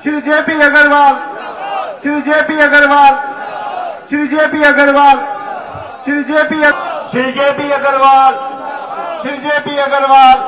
Shri JP Agarwal, Shri JP Agarwal, Shri JP Agarwal, Shri JP Agarwal, Shri JP Agarwal,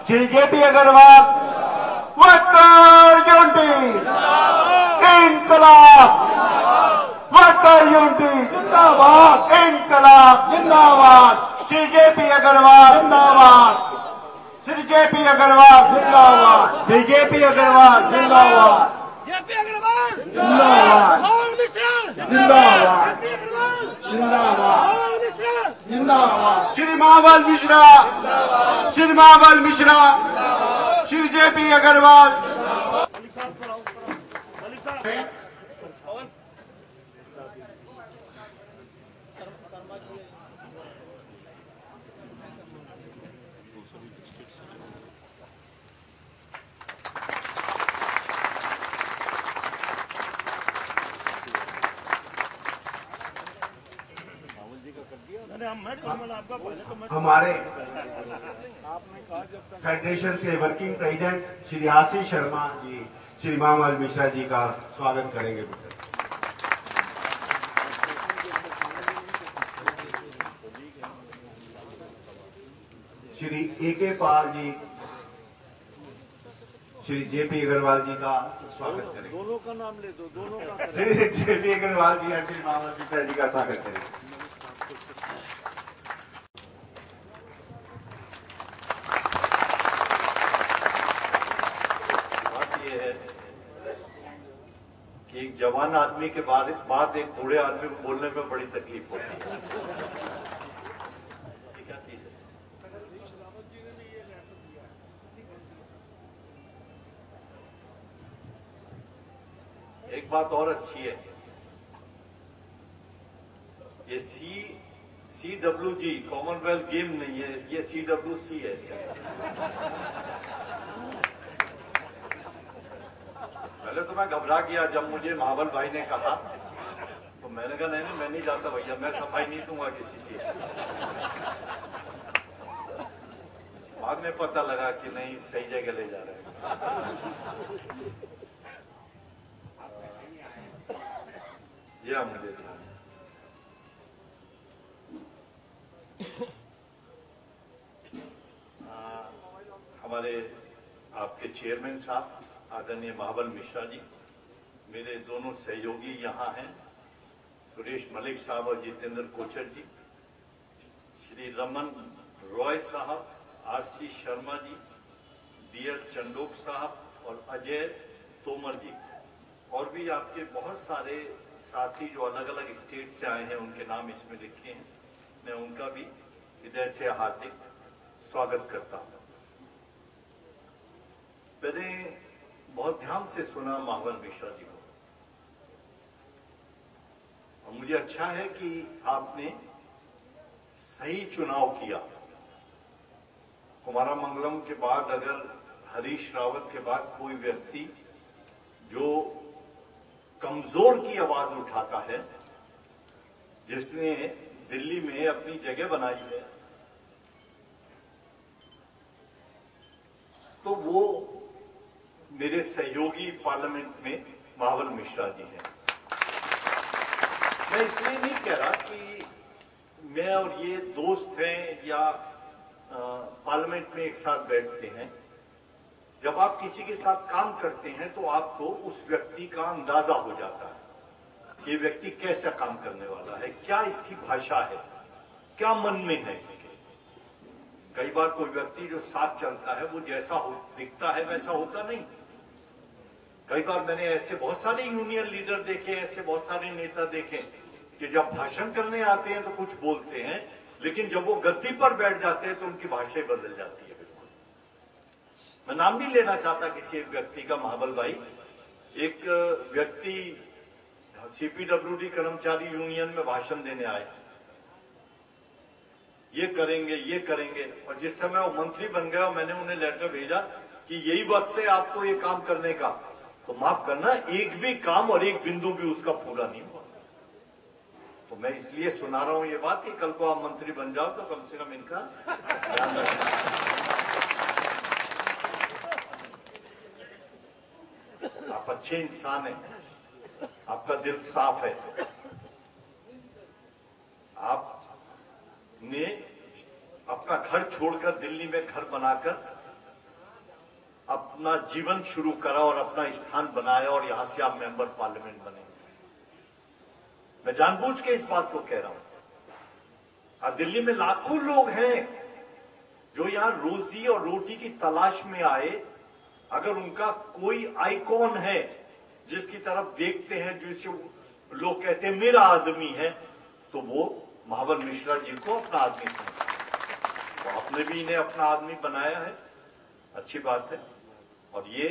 Shri JP Agarwal, worker unity इनकलाब, worker unity जिंदाबाद, इनकलाब जिंदाबाद, श्री जेपी अग्रवाल जिंदाबाद, श्री जेपी अग्रवाल जिंदाबाद, श्री जेपी अग्रवाल जिंदाबाद, जेपी अग्रवाल जिंदाबाद, राहुल मिश्रा जिंदाबाद, जेपी अग्रवाल जिंदाबाद, राहुल मिश्रा जिंदाबाद, श्री महाबल मिश्रा, श्री महाबल मिश्रा, श्री जेपी अग्रवाल। हमारे फेडरेशन से वर्किंग प्रेसिडेंट श्री आशीष शर्मा जी श्री महाबल मिश्रा जी का स्वागत करेंगे। श्री ए.के. पाल जी श्री जेपी अग्रवाल जी का स्वागत करेंगे। दोनों का नाम ले दो, दोनों का। श्री जेपी अग्रवाल जी और श्री महाबल मिश्रा जी का स्वागत करेंगे। एक जवान आदमी के बाद एक बूढ़े आदमी को बोलने में बड़ी तकलीफ होती है। क्या चीज है? एक बात और अच्छी है, ये CWG कॉमनवेल्थ गेम नहीं है, ये CWC है। पहले तो मैं घबरा गया जब मुझे महाबल भाई ने कहा, तो मैंने कहा नहीं मैं नहीं जाता भैया, मैं सफाई नहीं दूंगा किसी चीज की। बाद में पता लगा कि नहीं सही जगह ले जा रहे हैं। जी हाँ मुझे हमारे आपके चेयरमैन साहब आदरणीय महाबल मिश्रा जी, मेरे दोनों सहयोगी यहाँ हैं, सुरेश मलिक साहब और जितेंद्र कोचर जी, श्री रमन रॉय साहब, आरसी शर्मा जी, बीएल चंडोक साहब और अजय तोमर जी, और भी आपके बहुत सारे साथी जो अलग अलग स्टेट से आए हैं, उनके नाम इसमें लिखे हैं। मैं उनका भी हृदय से हार्दिक स्वागत करता हूं। मैंने बहुत ध्यान से सुना महाबल मिश्रा जी को, और मुझे अच्छा है कि आपने सही चुनाव किया। कुमारा मंगलम के बाद अगर हरीश रावत के बाद कोई व्यक्ति जो कमजोर की आवाज उठाता है, जिसने दिल्ली में अपनी जगह बनाई है, तो वो मेरे सहयोगी पार्लियामेंट में महाबल मिश्रा जी हैं। मैं इसलिए नहीं कह रहा कि मैं और ये दोस्त हैं या पार्लियामेंट में एक साथ बैठते हैं। जब आप किसी के साथ काम करते हैं तो आपको उस व्यक्ति का अंदाजा हो जाता है कि ये व्यक्ति कैसा काम करने वाला है, क्या इसकी भाषा है, क्या मन में है इसके। कई बार कोई व्यक्ति जो साथ चलता है वो जैसा दिखता है वैसा होता नहीं। कई बार मैंने ऐसे बहुत सारे यूनियन लीडर देखे, ऐसे बहुत सारे नेता देखे कि जब भाषण करने आते हैं तो कुछ बोलते हैं, लेकिन जब वो गद्दी पर बैठ जाते हैं तो उनकी भाषा बदल जाती है। बिल्कुल मैं नाम नहीं लेना चाहता किसी एक व्यक्ति का। महाबल भाई एक व्यक्ति CPWD कर्मचारी यूनियन में भाषण देने आए, ये करेंगे, और जिस समय वो मंत्री बन गया मैंने उन्हें लेटर भेजा कि यही वक्त है आपको ये काम करने का, तो माफ करना एक भी काम और एक बिंदु भी उसका पूरा नहीं हुआ। तो मैं इसलिए सुना रहा हूं ये बात कि कल को आप मंत्री बन जाओ तो कम से कम इनका ध्यान रखना। आप अच्छे इंसान हैं, आपका दिल साफ है। आपने अपना घर छोड़कर दिल्ली में घर बनाकर अपना जीवन शुरू करा और अपना स्थान बनाया और यहां से आप मेंबर पार्लियामेंट बने। मैं जानबूझ के इस बात को कह रहा हूं। दिल्ली में लाखों लोग हैं जो यहां रोजी और रोटी की तलाश में आए। अगर उनका कोई आइकॉन है जिसकी तरफ देखते हैं, जिसे लोग कहते हैं मेरा आदमी है, तो वो महाबल मिश्रा जी को अपना आदमी समझते हैं। तो आपने भी इन्हें अपना आदमी बनाया है, अच्छी बात है। और ये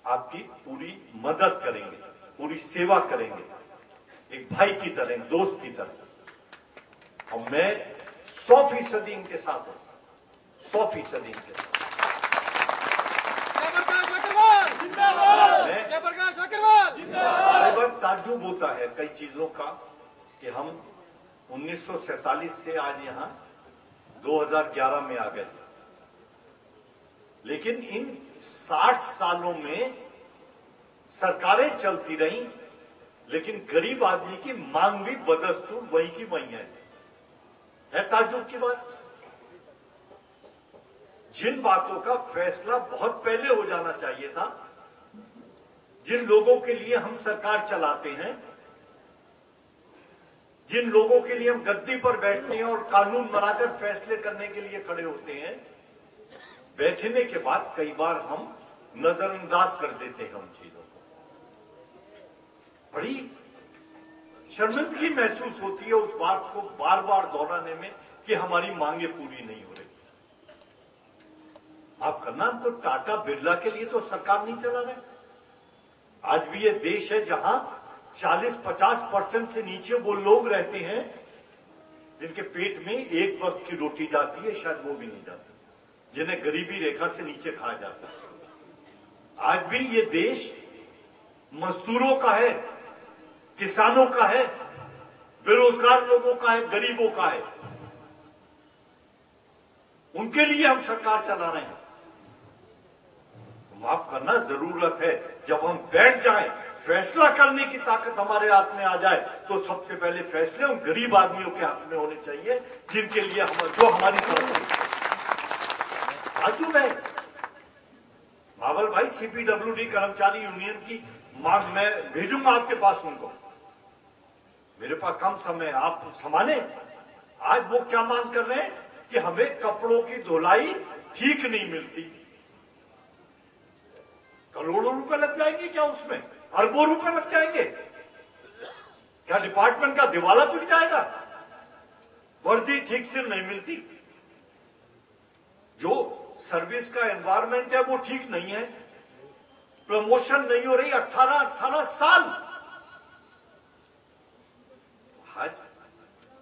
आपकी पूरी मदद करेंगे, पूरी सेवा करेंगे, एक भाई की तरह, एक दोस्त की तरह। और मैं 100% इनके साथ हूं, 100% इनके साथ। जयप्रकाश अग्रवाल जिंदाबाद, जयप्रकाश अग्रवाल जिंदाबाद। हर बार ताज्जुब होता है कई चीजों का कि हम 1947 से आज यहां 2011 में आ गए, लेकिन इन 60 सालों में सरकारें चलती रही, लेकिन गरीब आदमी की मांग भी बदस्तूर वही की वही है ताज्जुब की बात। जिन बातों का फैसला बहुत पहले हो जाना चाहिए था, जिन लोगों के लिए हम सरकार चलाते हैं, जिन लोगों के लिए हम गद्दी पर बैठते हैं और कानून बनाकर फैसले करने के लिए खड़े होते हैं, बैठने के बाद कई बार हम नजरअंदाज कर देते हैं उन चीजों को। बड़ी शर्मिंदगी महसूस होती है उस बात को बार बार दोहराने में कि हमारी मांगे पूरी नहीं हो रही। माफ करना, हम तो टाटा बिरला के लिए तो सरकार नहीं चला रहे। आज भी ये देश है जहां 40-50% से नीचे वो लोग रहते हैं जिनके पेट में एक वक्त की रोटी जाती है, शायद वो भी नहीं जाती, जिन्हें गरीबी रेखा से नीचे खाया जाता है। आज भी ये देश मजदूरों का है, किसानों का है, बेरोजगार लोगों का है, गरीबों का है। उनके लिए हम सरकार चला रहे हैं। माफ करना, जरूरत है जब हम बैठ जाएं, फैसला करने की ताकत हमारे हाथ में आ जाए, तो सबसे पहले फैसले उन गरीब आदमियों के हाथ में होने चाहिए जिनके लिए जो हमारी तरफ ताज्जुब है। महाबल भाई, सीपीडब्ल्यूडी कर्मचारी यूनियन की मांग मैं भेजूंगा आपके पास उनको। मेरे पास कम समय, आप संभाले। आज वो क्या मांग कर रहे हैं कि हमें कपड़ों की धुलाई ठीक नहीं मिलती। करोड़ों रुपए लग जाएंगे क्या उसमें? अरबों रुपए लग जाएंगे क्या? डिपार्टमेंट का दिवाला पिट जाएगा? वर्दी ठीक से नहीं मिलती, जो सर्विस का एनवायरमेंट है वो ठीक नहीं है, प्रमोशन नहीं हो रही 18 साल। आज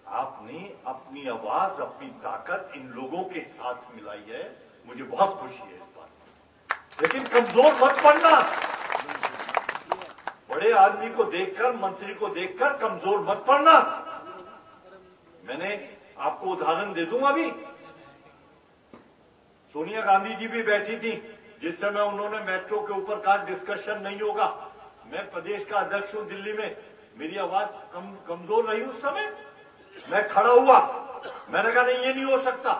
आपने अपनी आवाज, अपनी ताकत इन लोगों के साथ मिलाई है, मुझे बहुत खुशी है इस बात। लेकिन कमजोर मत पड़ना। बड़े आदमी को देखकर, मंत्री को देखकर कमजोर मत पड़ना। मैंने आपको उदाहरण दे दूंगा। अभी सोनिया गांधी जी भी बैठी थी, जिस समय उन्होंने मेट्रो के ऊपर कहा डिस्कशन नहीं होगा। मैं प्रदेश का अध्यक्ष हूं दिल्ली में, मेरी आवाज कमजोर रही उस समय। मैं खड़ा हुआ, मैंने कहा नहीं, ये नहीं हो सकता,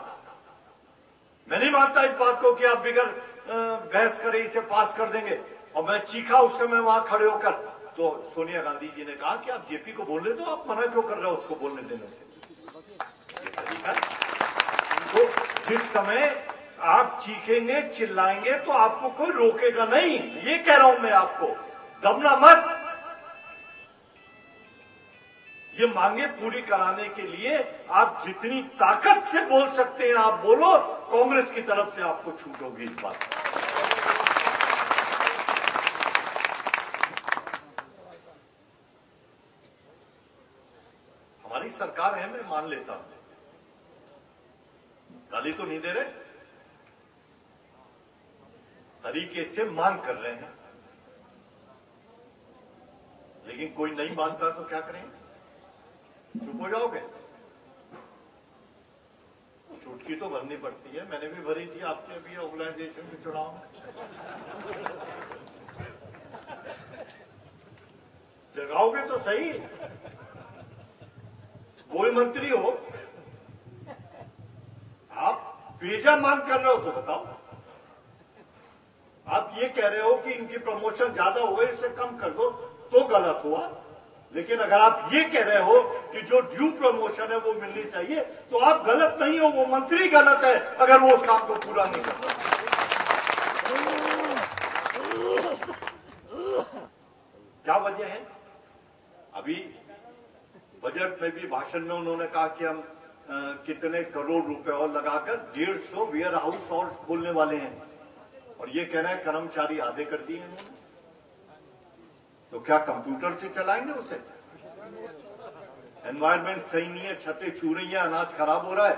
मैं नहीं मानता इस बात को कि आप बिगड़ बहस करें इसे पास कर देंगे। और मैं चीखा उस समय वहां खड़े होकर। तो सोनिया गांधी जी ने कहा कि आप जेपी को बोलने दो, आप मना क्यों कर रहे हो उसको बोलने देने से? ये तरीका। तो जिस समय आप चीखेंगे, चिल्लाएंगे, तो आपको कोई रोकेगा नहीं। ये कह रहा हूं मैं आपको, दबना मत। ये मांगे पूरी कराने के लिए आप जितनी ताकत से बोल सकते हैं आप बोलो। कांग्रेस की तरफ से आपको छूट होगी इस बात। हमारी सरकार है, मैं मान लेता हूं, गाली तो नहीं दे रहे, तरीके से मांग कर रहे हैं। लेकिन कोई नहीं मानता तो क्या करेंगे? चुप हो जाओगे? चुटकी तो भरनी पड़ती है। मैंने भी भरी थी आपके अभी ऑर्गेनाइजेशन के चुनाव में। बताओगे तो सही। कोई मंत्री हो, आप बेजा मांग कर रहे हो तो बताओ। आप ये कह रहे हो कि इनकी प्रमोशन ज्यादा हो गई, इससे कम कर दो, तो गलत हुआ। लेकिन अगर आप ये कह रहे हो कि जो ड्यू प्रमोशन है वो मिलनी चाहिए, तो आप गलत नहीं हो, वो मंत्री गलत है अगर वो उस काम को पूरा नहीं करता। क्या वजह है? अभी बजट में भी भाषण में उन्होंने कहा कि हम कितने करोड़ रुपए और लगाकर 150 वेयर हाउस और खोलने वाले हैं, और ये कह रहे हैं कर्मचारी आधे कर दिए हैं। तो क्या कंप्यूटर से चलाएंगे उसे? एनवायरमेंट सही नहीं है, छतें छू रही है, अनाज खराब हो रहा है।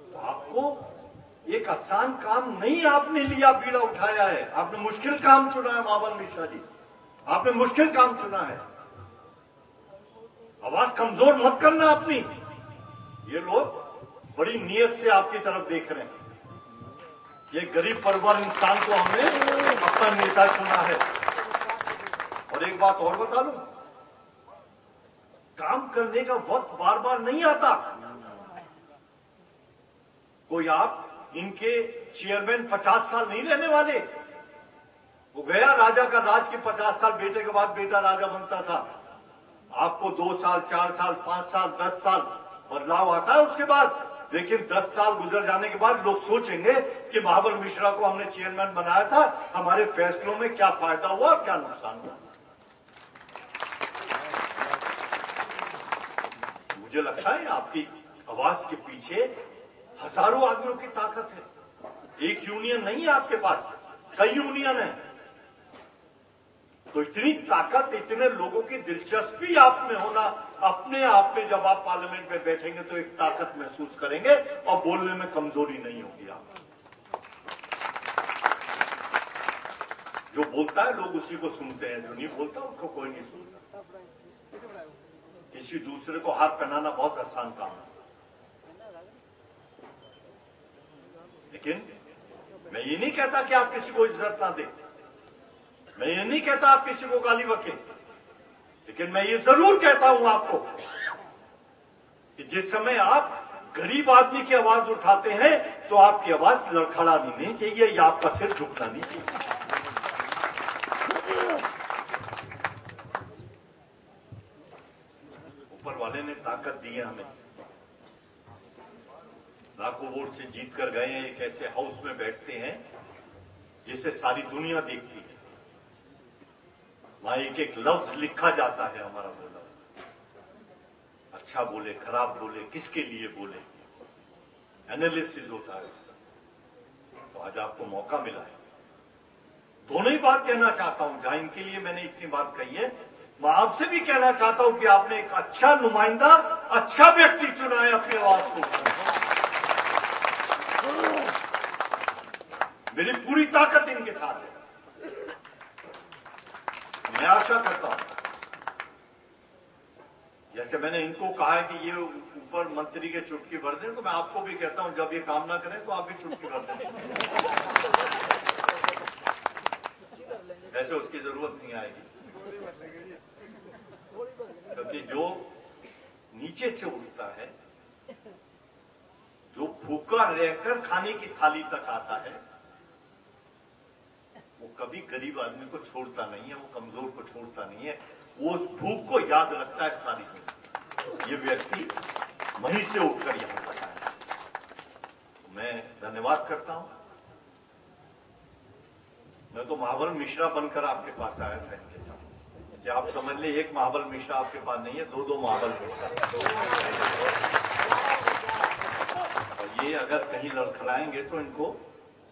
तो आपको एक आसान काम नहीं आपने लिया, बीड़ा उठाया है। आपने मुश्किल काम चुना है महाबल मिश्रा जी, आपने मुश्किल काम चुना है। आवाज कमजोर मत करना अपनी। ये लोग बड़ी नियत से आपकी तरफ देख रहे हैं। ये गरीब परिवार इंसान को हमने अपना नेता चुना है। और एक बात और बता लूं, काम करने का वक्त बार बार नहीं आता। कोई आप इनके चेयरमैन 50 साल नहीं रहने वाले। वो गया राजा का राज के 50 साल, बेटे के बाद बेटा राजा बनता था। आपको 2 साल, 4 साल, 5 साल, 10 साल बदलाव आता है उसके बाद। लेकिन 10 साल गुजर जाने के बाद लोग सोचेंगे कि महाबल मिश्रा को हमने चेयरमैन बनाया था, हमारे फैसलों में क्या फायदा हुआ और क्या नुकसान हुआ। मुझे लगता है आपकी आवाज के पीछे हजारों आदमियों की ताकत है। एक यूनियन नहीं है आपके पास, कई यूनियन है। तो इतनी ताकत, इतने लोगों की दिलचस्पी आप में होना, अपने आप में जब आप पार्लियामेंट में बैठेंगे तो एक ताकत महसूस करेंगे और बोलने में कमजोरी नहीं होगी। आप जो बोलता है लोग उसी को सुनते हैं, जो नहीं बोलता उसको कोई नहीं सुनता। किसी दूसरे को हार पहनाना बहुत आसान काम है, लेकिन मैं ये नहीं कहता कि आप किसी को इज्जत ना दें, मैं ये नहीं कहता आप किसी को गाली बकें, लेकिन मैं ये जरूर कहता हूं आपको कि जिस समय आप गरीब आदमी की आवाज उठाते हैं तो आपकी आवाज लड़खड़ानी नहीं चाहिए या आपका सिर झुकना नहीं चाहिए। ऊपर वाले ने ताकत दी है हमें। लाखों वोट से जीत कर गए हैं, एक ऐसे हाउस में बैठते हैं जिसे सारी दुनिया देखती है। वहां एक एक लफ्ज लिखा जाता है हमारा बोला, अच्छा बोले, खराब बोले, किसके लिए बोले, एनालिसिस होता है उसका। तो आज आपको मौका मिला है। दोनों ही बात कहना चाहता हूं, जहां इनके लिए मैंने इतनी बात कही है, मैं आपसे भी कहना चाहता हूं कि आपने एक अच्छा नुमाइंदा, अच्छा व्यक्ति चुना है अपनी आवाज को। मेरी पूरी ताकत इनके साथ है। मैं आशा करता हूं, जैसे मैंने इनको कहा है कि ये ऊपर मंत्री के चुटकी भर दें, तो मैं आपको भी कहता हूं जब ये काम ना करें तो आप भी चुटकी भर दें। ऐसे उसकी जरूरत नहीं आएगी, क्योंकि जो नीचे से उठता है, जो भूखा रहकर खाने की थाली तक आता है, वो कभी गरीब आदमी को छोड़ता नहीं है, वो कमजोर को छोड़ता नहीं है, वो उस भूख को याद रखता है सारी जिंदगी। ये व्यक्ति वहीं से उठकर यहां तक आया। मैं धन्यवाद करता हूं। मैं तो महाबल मिश्रा बनकर आपके पास आया था इनके साथ। कि आप समझ ले, एक महाबल मिश्रा आपके पास नहीं है, 2-2 महाबल मिश्रा। और ये अगर कहीं लड़खड़ाएंगे तो इनको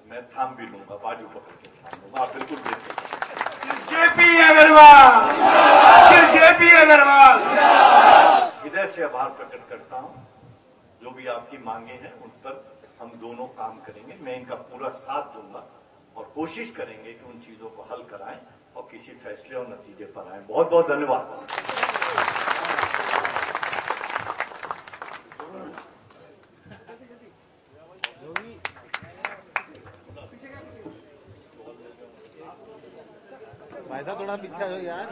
मैं थाम भी लूंगा, बाजू पकड़ के थाम लूंगा। आप बिल्कुल देखें। जेपी अग्रवाल, जेपी अग्रवाल। हृदय से आभार प्रकट करता हूं। जो भी आपकी मांगे हैं उन पर हम दोनों काम करेंगे। मैं इनका पूरा साथ दूंगा और कोशिश करेंगे कि उन चीजों को हल कराएं और किसी फैसले और नतीजे पर आए। बहुत बहुत धन्यवाद। फायदा थोड़ा पीछे हो यार।